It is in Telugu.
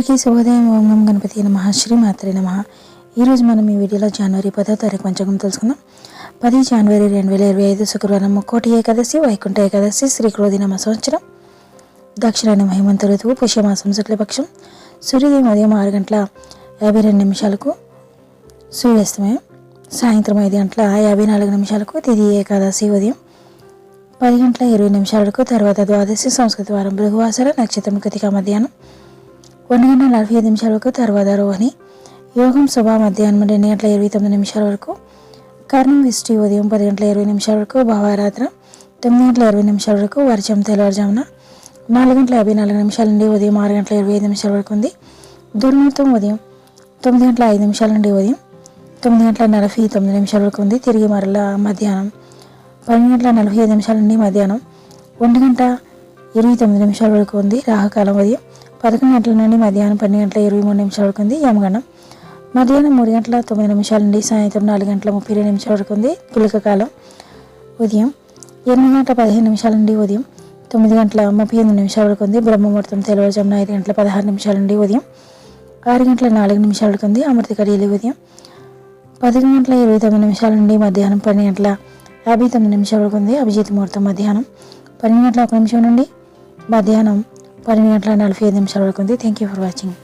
అందరికీ శుభోదయం. ఓం నమః గణపతి నమః. శ్రీ మాత్రే నమః. ఈరోజు మనం ఈ వీడియోలో జనవరి 10వ తారీఖు పంచాంగం తెలుసుకుందాం. 10 జనవరి 2025 శుక్రవారం, ముక్కోటి ఏకాదశి, వైకుంఠ ఏకాదశి, శ్రీ క్రోధినామ సంవత్సరం, దక్షిణాయన హేమంత ఋతువు, పుష్యమాసం శుక్లపక్షం. సూర్యోదయం ఉదయం 6:52 సూర్యాస్తమయం సాయంత్రం 5:54 తిథి ఏకాదశి ఉదయం 10:20 తర్వాత ద్వాదశి సంస్కృత వారం భృగువాసర నక్షత్రం కృతిక మధ్యాహ్నం 1:45 తర్వాత రోహిణి యోగం శుభ మధ్యాహ్నం 2:29 కర్ణం విష్టి ఉదయం 10:20 భావారాత్ర 9:20 వర్షం తెల్లవారుజామున 4:54 నుండి ఉదయం 6:25 ఉంది. దుర్ముహూర్తం ఉదయం 9:05 నుండి ఉదయం 9:49 ఉంది. తిరిగి మరలా మధ్యాహ్నం 12:45 నుండి మధ్యాహ్నం 1:29 ఉంది. రాహుకాలం ఉదయం 11 గంటల నుండి మధ్యాహ్నం 12:23 ఉంది. యమగండం మధ్యాహ్నం 3:09 నుండి సాయంత్రం 4:32 ఉంది. గుళిక కాలం ఉదయం 8:15 నుండి ఉదయం 9:38 ఉంది. బ్రహ్మముహూర్తం తెల్లవారుజామున 5:16 నుండి ఉదయం 6:04 ఉంది. అమృత గడియలు ఉదయం 11:29 నుండి మధ్యాహ్నం 12:59 ఉంది. అభిజిత్ ముహూర్తం మధ్యాహ్నం 12:01 నుండి మధ్యాహ్నం 12:45 ఉంది. Thank you for watching.